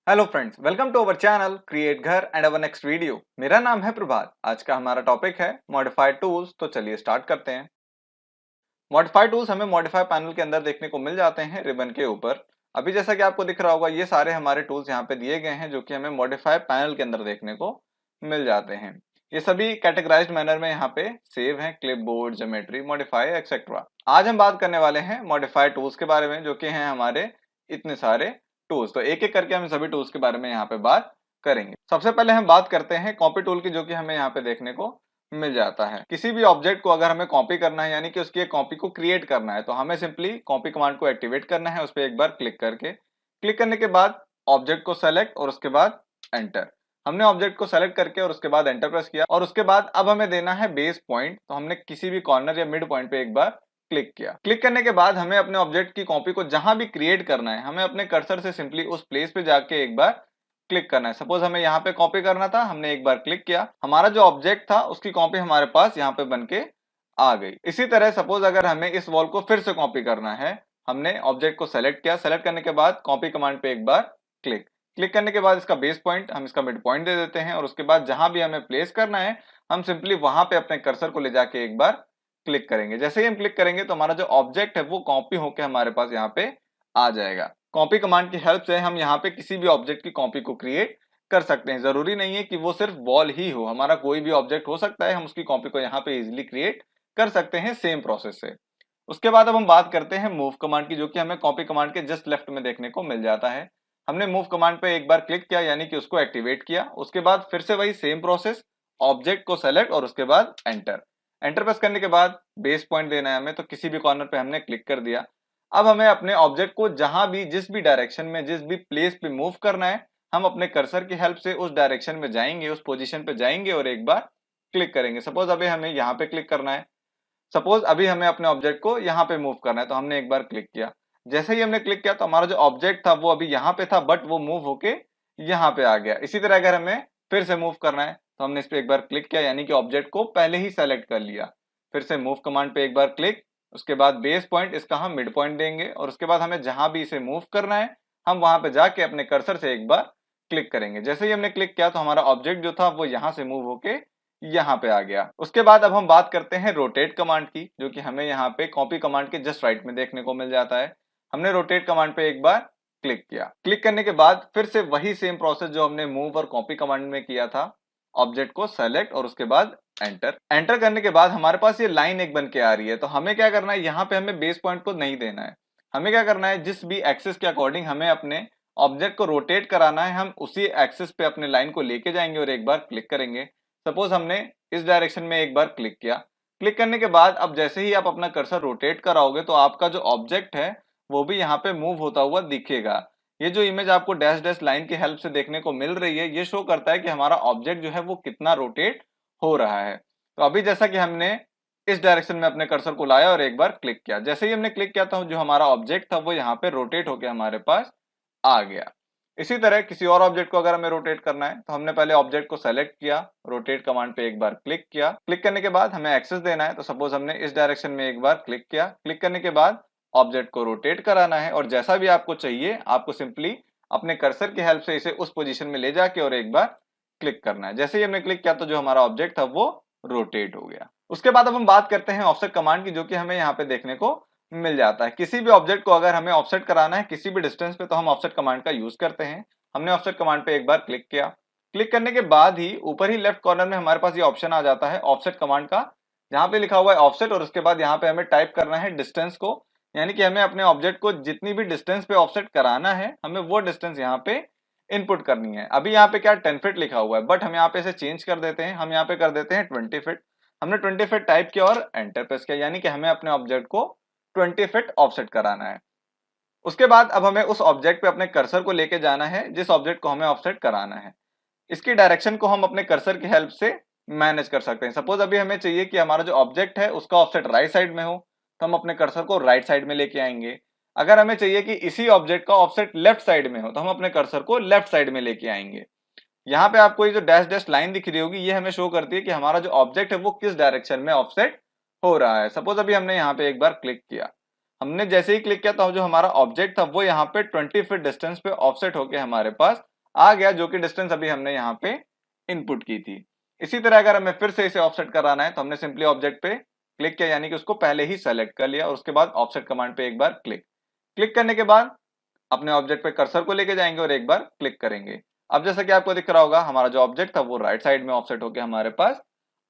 Hello friends, welcome to our channel create घर and our next video. मेरा नाम है प्रभात। आज का हमारा टॉपिक है मॉडिफाइड टूल्स। तो चलिए स्टार्ट करते हैं। मॉडिफाइड टूल्स हमें मॉडिफाई पैनल के अंदर देखने को मिल जाते हैं रिबन के ऊपर। अभी जैसा कि आपको दिख रहा होगा, ये सारे हमारे टूल्स यहाँ पे दिए गए हैं जो कि हमें मॉडिफाई पैनल के अंदर देखने को मिल जाते हैं। ये सभी कैटेगराइज्ड मैनर में यहाँ पे सेव हैं, क्लिपबोर्ड, ज्योमेट्री, मॉडिफाई एक्सेट्रा। आज हम बात करने वाले हैं मॉडिफाई टूल्स के बारे में, जो कि हैं हमारे इतने सारे टूल्स। तो एक एक करके हम सभी टूल्स के बारे में यहाँ पे बात करेंगे। सबसे पहले हम बात करते हैं कॉपी टूल की, जो कि हमें यहाँ पे देखने को मिल जाता है। किसी भी ऑब्जेक्ट को अगर हमें कॉपी करना है, यानी कि उसकी एक कॉपी को क्रिएट करना है, तो हमें सिंपली कॉपी कमांड को एक्टिवेट करना है। उस पर एक बार क्लिक करके, क्लिक करने के बाद ऑब्जेक्ट को सेलेक्ट और उसके बाद एंटर। हमने ऑब्जेक्ट को सेलेक्ट करके और उसके बाद एंटर प्रेस किया और उसके बाद अब हमें देना है बेस पॉइंट। तो हमने किसी भी कॉर्नर या मिड पॉइंट पे एक बार क्लिक किया। क्लिक करने के बाद हमें अपने ऑब्जेक्ट की कॉपी को जहां भी क्रिएट करना है, हमें अपने कर्सर से सिंपली उस प्लेस पे जाके एक बार क्लिक करना है। सपोज हमें यहाँ पे कॉपी करना था, हमने एक बार क्लिक किया, हमारा जो ऑब्जेक्ट था उसकी कॉपी हमारे पास यहाँ पे बन के आ गई। इसी तरह सपोज अगर हमें इस वॉल को फिर से कॉपी करना है, हमने ऑब्जेक्ट को सेलेक्ट किया, सेलेक्ट करने के बाद कॉपी कमांड पे एक बार क्लिक, क्लिक करने के बाद इसका बेस पॉइंट हम इसका मिड पॉइंट दे देते हैं और उसके बाद जहां भी हमें प्लेस करना है, हम सिंपली वहां पे अपने कर्सर को ले जाके एक बार क्लिक करेंगे। जैसे ही हम क्लिक करेंगे तो हमारा जो ऑब्जेक्ट है वो कॉपी होकर हमारे पास यहाँ पे आ जाएगा। कॉपी कमांड की हेल्प से हम यहाँ पे किसी भी ऑब्जेक्ट की कॉपी को क्रिएट कर सकते हैं। जरूरी नहीं है कि वो सिर्फ वॉल ही हो, हमारा कोई भी ऑब्जेक्ट हो सकता है, हम उसकी कॉपी को यहाँ पे इजिली क्रिएट कर सकते हैं सेम प्रोसेस से। उसके बाद अब हम बात करते हैं मूव कमांड की, जो कि हमें कॉपी कमांड के जस्ट लेफ्ट में देखने को मिल जाता है। हमने मूव कमांड पे एक बार क्लिक किया, यानी कि उसको एक्टिवेट किया। उसके बाद फिर से वही सेम प्रोसेस, ऑब्जेक्ट को सेलेक्ट और उसके बाद एंटर। एंटर प्रेस करने के बाद बेस पॉइंट देना है हमें, तो किसी भी कॉर्नर पे हमने क्लिक कर दिया। अब हमें अपने ऑब्जेक्ट को जहां भी, जिस भी डायरेक्शन में, जिस भी प्लेस पे मूव करना है, हम अपने कर्सर की हेल्प से उस डायरेक्शन में जाएंगे, उस पोजीशन पे जाएंगे और एक बार क्लिक करेंगे। सपोज अभी हमें यहाँ पे क्लिक करना है, सपोज अभी हमें अपने ऑब्जेक्ट को यहाँ पे मूव करना है, तो हमने एक बार क्लिक किया। जैसे ही हमने क्लिक किया तो हमारा जो ऑब्जेक्ट था वो अभी यहाँ पे था, बट वो मूव होके यहाँ पे आ गया। इसी तरह अगर हमें फिर से मूव करना है तो हमने इस पे एक बार क्लिक किया, यानी कि ऑब्जेक्ट को पहले ही सेलेक्ट कर लिया। फिर से मूव कमांड पे एक बार क्लिक, उसके बाद बेस पॉइंट, इसका हम मिड पॉइंट देंगे और उसके बाद हमें जहां भी इसे मूव करना है, हम वहां पे जाके अपने कर्सर से एक बार क्लिक करेंगे। जैसे ही हमने क्लिक किया तो हमारा ऑब्जेक्ट जो था वो यहाँ से मूव होके यहाँ पे आ गया। उसके बाद अब हम बात करते हैं रोटेट कमांड की, जो कि हमें यहाँ पे कॉपी कमांड के जस्ट राइट में देखने को मिल जाता है। हमने रोटेट कमांड पे एक बार क्लिक किया। क्लिक करने के बाद फिर से वही सेम प्रोसेस जो हमने मूव और कॉपी कमांड में किया था, ऑब्जेक्ट को सेलेक्ट और उसके बाद एंटर। एंटर करने के बाद हमारे पास ये लाइन एक बन के आ रही है। तो हमें क्या करना है, यहाँ पे हमें बेस पॉइंट को नहीं देना है। हमें क्या करना है, जिस भी एक्सिस के अकॉर्डिंग हमें अपने ऑब्जेक्ट को रोटेट कराना है, हम उसी एक्सिस पे अपने लाइन को लेके जाएंगे और एक बार क्लिक करेंगे। सपोज हमने इस डायरेक्शन में एक बार क्लिक किया। क्लिक करने के बाद अब जैसे ही आप अपना कर्सर रोटेट कराओगे तो आपका जो ऑब्जेक्ट है वो भी यहाँ पे मूव होता हुआ दिखेगा। ये जो इमेज आपको डैश डैश लाइन की हेल्प से देखने को मिल रही है, ये शो करता है कि हमारा ऑब्जेक्ट जो है वो कितना रोटेट हो रहा है। तो अभी जैसा कि हमने इस डायरेक्शन में अपने कर्सर को लाया और एक बार क्लिक किया, जैसे ही हमने क्लिक किया था जो हमारा ऑब्जेक्ट था वो यहाँ पे रोटेट होकर हमारे पास आ गया। इसी तरह किसी और ऑब्जेक्ट को अगर हमें रोटेट करना है तो हमने पहले ऑब्जेक्ट को सेलेक्ट किया, रोटेट कमांड पे एक बार क्लिक किया। क्लिक करने के बाद हमें एक्सेस देना है, तो सपोज हमने इस डायरेक्शन में एक बार क्लिक किया। क्लिक करने के बाद ऑब्जेक्ट को रोटेट कराना है और जैसा भी आपको चाहिए, आपको सिंपली अपने कर्सर की हेल्प से इसे उस पोजीशन में ले जाके और एक बार क्लिक करना है। जैसे ही हमने क्लिक किया तो जो हमारा ऑब्जेक्ट था वो रोटेट हो गया। उसके बाद अब हम बात करते हैं ऑफसेट कमांड की, जो कि हमें यहाँ पे देखने को मिल जाता है। किसी भी ऑब्जेक्ट को अगर हमें ऑफसेट कराना है किसी भी डिस्टेंस पे, तो हम ऑफसेट कमांड का यूज करते हैं। हमने ऑफसेट कमांड पे एक बार क्लिक किया। क्लिक करने के बाद ही ऊपर ही लेफ्ट कॉर्नर में हमारे पास ये ऑप्शन आ जाता है ऑफसेट कमांड का, जहां पे लिखा हुआ है ऑफसेट और उसके बाद यहाँ पे हमें टाइप करना है डिस्टेंस को, यानी कि हमें अपने ऑब्जेक्ट को जितनी भी डिस्टेंस पे ऑफसेट कराना है, हमें वो डिस्टेंस यहाँ पे इनपुट करनी है। अभी यहाँ पे क्या 10 फीट लिखा हुआ है, बट हम यहाँ पे इसे चेंज कर देते हैं, हम यहाँ पे कर देते हैं 20 फीट। हमने 20 फीट टाइप किया और एंटर प्रेस किया, यानी कि हमें अपने ऑब्जेक्ट को 20 फीट ऑफसेट कराना है। उसके बाद अब हमें उस ऑब्जेक्ट पे अपने कर्सर को लेके जाना है जिस ऑब्जेक्ट को हमें ऑफसेट कराना है। इसकी डायरेक्शन को हम अपने कर्सर की हेल्प से मैनेज कर सकते हैं। सपोज अभी हमें चाहिए कि हमारा जो ऑब्जेक्ट है उसका ऑफसेट राइट साइड में हो, तो हम अपने कर्सर को राइट साइड में लेके आएंगे। अगर हमें चाहिए कि इसी ऑब्जेक्ट का ऑफसेट लेफ्ट साइड में हो, तो हम अपने कर्सर को लेफ्ट साइड में लेके आएंगे। यहाँ पे आपको ये जो डैश डैश लाइन दिख रही होगी, ये हमें शो करती है कि हमारा जो ऑब्जेक्ट है वो किस डायरेक्शन में ऑफसेट हो रहा है। सपोज अभी हमने यहाँ पे एक बार क्लिक किया, हमने जैसे ही क्लिक किया तो जो हमारा ऑब्जेक्ट था वो यहाँ पे 20 फीट डिस्टेंस पे ऑफसेट होके हमारे पास आ गया, जो कि डिस्टेंस अभी हमने यहाँ पे इनपुट की थी। इसी तरह अगर हमें फिर से इसे ऑफसेट कराना है तो हमने सिंपली ऑब्जेक्ट पे क्लिक किया, यानी कि उसको पहले ही सेलेक्ट कर लिया और उसके बाद ऑफसेट कमांड पे एक बार क्लिक करने के बाद अपने ऑब्जेक्ट पे कर्सर को लेके जाएंगे और एक बार क्लिक करेंगे। अब जैसा कि आपको दिख रहा होगा, हमारा जो ऑब्जेक्ट था वो राइट साइड में ऑफसेट होकर हमारे पास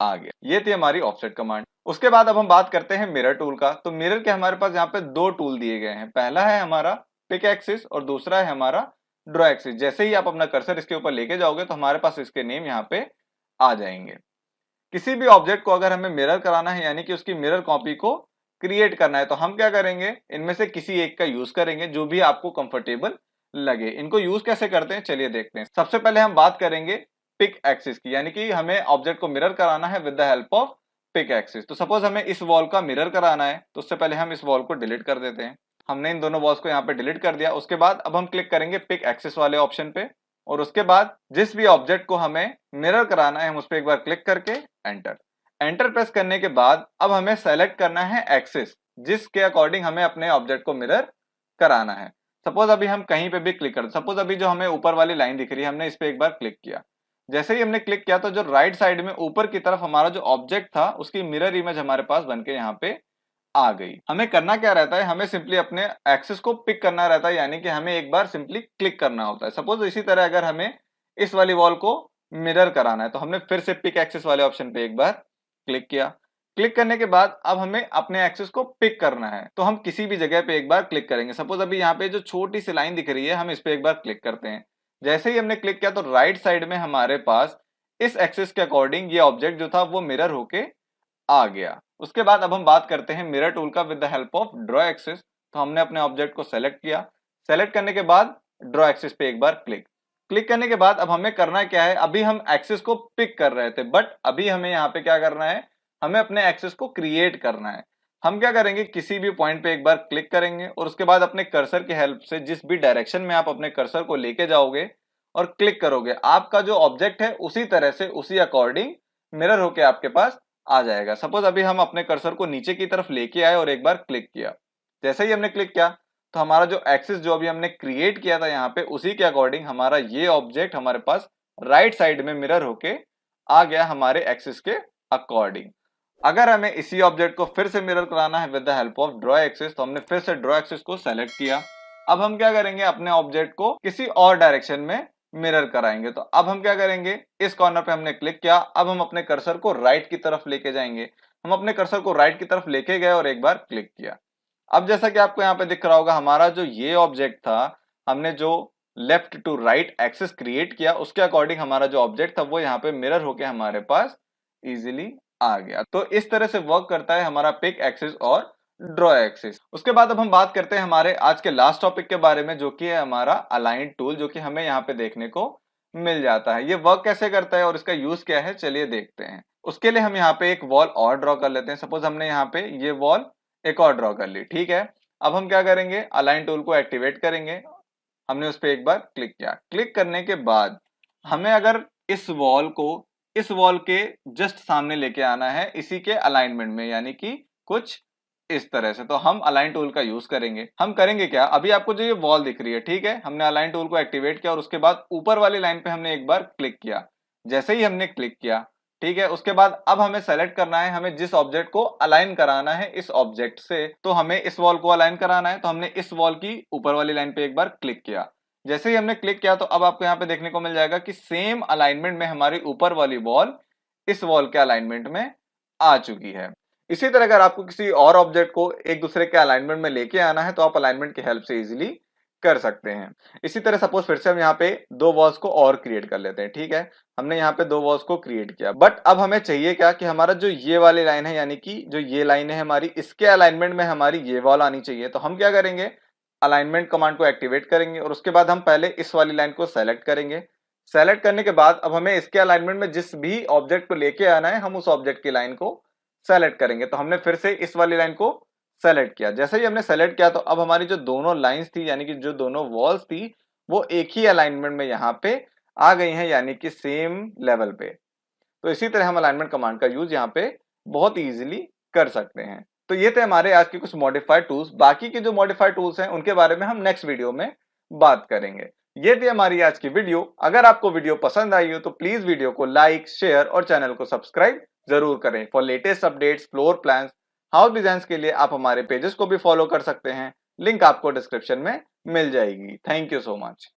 आ गया। ये थी हमारी ऑफसेट कमांड। उसके बाद अब हम बात करते हैं मिरर टूल का। तो मिरर के हमारे पास यहाँ पे दो टूल दिए गए हैं, पहला है हमारा पिक एक्सिस और दूसरा है हमारा ड्रॉ एक्सिस। जैसे ही आप अपना कर्सर इसके ऊपर लेके जाओगे तो हमारे पास इसके नेम यहाँ पे आ जाएंगे। किसी भी ऑब्जेक्ट को अगर हमें मिरर कराना है, यानी कि उसकी मिरर कॉपी को क्रिएट करना है, तो हम क्या करेंगे, इनमें से किसी एक का यूज करेंगे जो भी आपको कंफर्टेबल लगे। इनको यूज कैसे करते हैं चलिए देखते हैं। सबसे पहले हम बात करेंगे पिक एक्सिस की, यानी कि हमें ऑब्जेक्ट को मिरर कराना है with the help of pick axis. तो सपोज हमें इस वॉल का मिरर कराना है, तो उससे पहले हम इस वॉल को डिलीट कर देते हैं। हमने इन दोनों वॉल्स को यहाँ पे डिलीट कर दिया। उसके बाद अब हम क्लिक करेंगे पिक एक्सिस वाले ऑप्शन पे और उसके बाद जिस भी ऑब्जेक्ट को हमें मिरर कराना है हम उस पर एक बार क्लिक करके एंटर प्रेस करने के बाद अब हमें सेलेक्ट करना है एक्सिस जिसके अकॉर्डिंग हमें अपने ऑब्जेक्ट को मिरर कराना है। सपोज अभी हम कहीं पे भी क्लिक कर, सपोज अभी जो हमें ऊपर वाली लाइन दिख रही है हमने इस पे एक बार क्लिक किया। जैसे ही हमने क्लिक किया तो जो राइट साइड में ऊपर की तरफ हमारा जो ऑब्जेक्ट था उसकी मिरर इमेज हमारे पास बनके यहाँ पे आ गई। हमें करना क्या रहता है, हमें सिंपली अपने एक्सिस को पिक करना रहता है, यानी कि हमें एक बार सिंपली क्लिक करना होता है। सपोज इसी तरह अगर हमें इस वाली वॉल को मिरर कराना है तो हमने फिर से पिक एक्सिस वाले ऑप्शन पे एक बार क्लिक किया। क्लिक करने के बाद अब हमें अपने एक्सिस को पिक करना है, तो हम किसी भी जगह पे एक बार क्लिक करेंगे। सपोज अभी यहाँ पे जो छोटी सी लाइन दिख रही है हम इस पे एक बार क्लिक करते हैं। जैसे ही हमने क्लिक किया तो राइट साइड में हमारे पास इस एक्सिस के अकॉर्डिंग ये ऑब्जेक्ट जो था वो मिरर होके आ गया। उसके बाद अब हम बात करते हैं मिरर टूल का with the help of draw axis. तो हमने अपने ऑब्जेक्ट को सेलेक्ट किया, सेलेक्ट करने के बाद ड्रॉ एक्सिस पे एक बार क्लिक करने के बाद अब हमें करना क्या है, अभी हम एक्सिस को पिक कर रहे थे बट अभी हमें यहाँ पे क्या करना है, हमें अपने एक्सिस को क्रिएट करना है। हम क्या करेंगे, किसी भी पॉइंट पे एक बार क्लिक करेंगे और उसके बाद अपने कर्सर की हेल्प से जिस भी डायरेक्शन में आप अपने कर्सर को लेके जाओगे और क्लिक करोगे, आपका जो ऑब्जेक्ट है उसी तरह से उसी अकॉर्डिंग मिरर होके आपके पास आ जाएगा। सपोज अभी हम अपने कर्सर को नीचे की तरफ लेके आए और एक बार क्लिक किया। जैसे ही हमने क्लिक किया तो हमारा जो एक्सिस जो अभी हमने क्रिएट किया था यहाँ पे उसी के अकॉर्डिंग हमारा ये ऑब्जेक्ट हमारे पास राइट साइड में मिरर होके आ गया हमारे एक्सिस के अकॉर्डिंग। अगर हमें इसी ऑब्जेक्ट को फिर से मिरर कराना है with the help of draw axis, तो हमने फिर से ड्रॉ एक्सिस को सेलेक्ट किया। अब हम क्या करेंगे, अपने ऑब्जेक्ट को किसी और डायरेक्शन में मिरर कराएंगे। तो अब हम क्या करेंगे, इस कॉर्नर पे हमने क्लिक किया, अब हम अपने कर्सर को राइट की तरफ लेके जाएंगे। हम अपने कर्सर को राइट की तरफ लेके गए और एक बार क्लिक किया। अब जैसा कि आपको यहाँ पे दिख रहा होगा, हमारा जो ये ऑब्जेक्ट था, हमने जो left to right axis create किया उसके अकॉर्डिंग हमारा जो ऑब्जेक्ट था वो यहाँ पे मिरर होके हमारे पास इजिली आ गया। तो इस तरह से वर्क करता है हमारा पिक एक्सिस और ड्रॉ एक्सिस। उसके बाद अब हम बात करते हैं हमारे आज के लास्ट टॉपिक के बारे में, जो कि है हमारा अलाइन टूल, जो कि हमें यहाँ पे देखने को मिल जाता है। ये वर्क कैसे करता है और इसका यूज क्या है चलिए देखते हैं। उसके लिए हम यहाँ पे एक वॉल और ड्रॉ कर लेते हैं। सपोज हमने यहाँ पे ये वॉल एक और ड्रॉ कर ली, ठीक है। अब हम क्या करेंगे, अलाइन टूल को एक्टिवेट करेंगे। हमने उस पर एक बार क्लिक किया। क्लिक करने के बाद हमें अगर इस वॉल को इस वॉल के जस्ट सामने लेके आना है इसी के अलाइनमेंट में, यानी कि कुछ इस तरह से, तो हम अलाइन टूल का यूज करेंगे। हम करेंगे क्या, अभी आपको जो ये वॉल दिख रही है, ठीक है, हमने अलाइन टूल को एक्टिवेट किया और उसके बाद ऊपर वाली लाइन पे हमने एक बार क्लिक किया। जैसे ही हमने क्लिक किया, ठीक है, उसके बाद अब हमें सेलेक्ट करना है, हमें जिस ऑब्जेक्ट को अलाइन कराना है इस ऑब्जेक्ट से, तो हमें इस वॉल को अलाइन कराना है। तो हमने इस वॉल की ऊपर वाली लाइन पे एक बार क्लिक किया। जैसे ही हमने क्लिक किया तो अब आपको यहाँ पे देखने को मिल जाएगा कि सेम अलाइनमेंट में हमारी ऊपर वाली वॉल इस वॉल के अलाइनमेंट में आ चुकी है। इसी तरह अगर आपको किसी और ऑब्जेक्ट को एक दूसरे के अलाइनमेंट में लेके आना है तो आप अलाइनमेंट की हेल्प से इजीली कर सकते हैं। इसी तरह सपोज फिर से हम यहाँ पे दो वॉल्स को और क्रिएट कर लेते हैं, ठीक है। हमने यहाँ पे दो वॉल्स को क्रिएट किया, बट अब हमें चाहिए क्या कि हमारा जो ये वाली लाइन है, यानी कि जो ये लाइन है हमारी, इसके अलाइनमेंट में हमारी ये वॉल आनी चाहिए। तो हम क्या करेंगे, अलाइनमेंट कमांड को एक्टिवेट करेंगे और उसके बाद हम पहले इस वाली लाइन को सेलेक्ट करेंगे। सेलेक्ट करने के बाद अब हमें इसके अलाइनमेंट में जिस भी ऑब्जेक्ट को लेके आना है हम उस ऑब्जेक्ट की लाइन को सेलेक्ट करेंगे। तो हमने फिर से इस वाली लाइन को सेलेक्ट किया। जैसे ही हमने सेलेक्ट किया तो अब हमारी जो दोनों लाइंस थी, यानी कि जो दोनों वॉल्स थी, वो एक ही अलाइनमेंट में यहाँ पे आ गई हैं, यानी कि सेम लेवल पे। तो इसी तरह हम अलाइनमेंट कमांड का यूज यहाँ पे बहुत इजीली कर सकते हैं। तो ये थे हमारे आज के कुछ मॉडिफाइड टूल्स। बाकी के जो मॉडिफाइड टूल्स हैं उनके बारे में हम नेक्स्ट वीडियो में बात करेंगे। ये थी हमारी आज की वीडियो। अगर आपको वीडियो पसंद आई हो तो प्लीज वीडियो को लाइक, शेयर और चैनल को सब्सक्राइब जरूर करें। For latest updates, floor plans, house design के लिए आप हमारे पेजेस को भी फॉलो कर सकते हैं। लिंक आपको डिस्क्रिप्शन में मिल जाएगी। Thank you so much.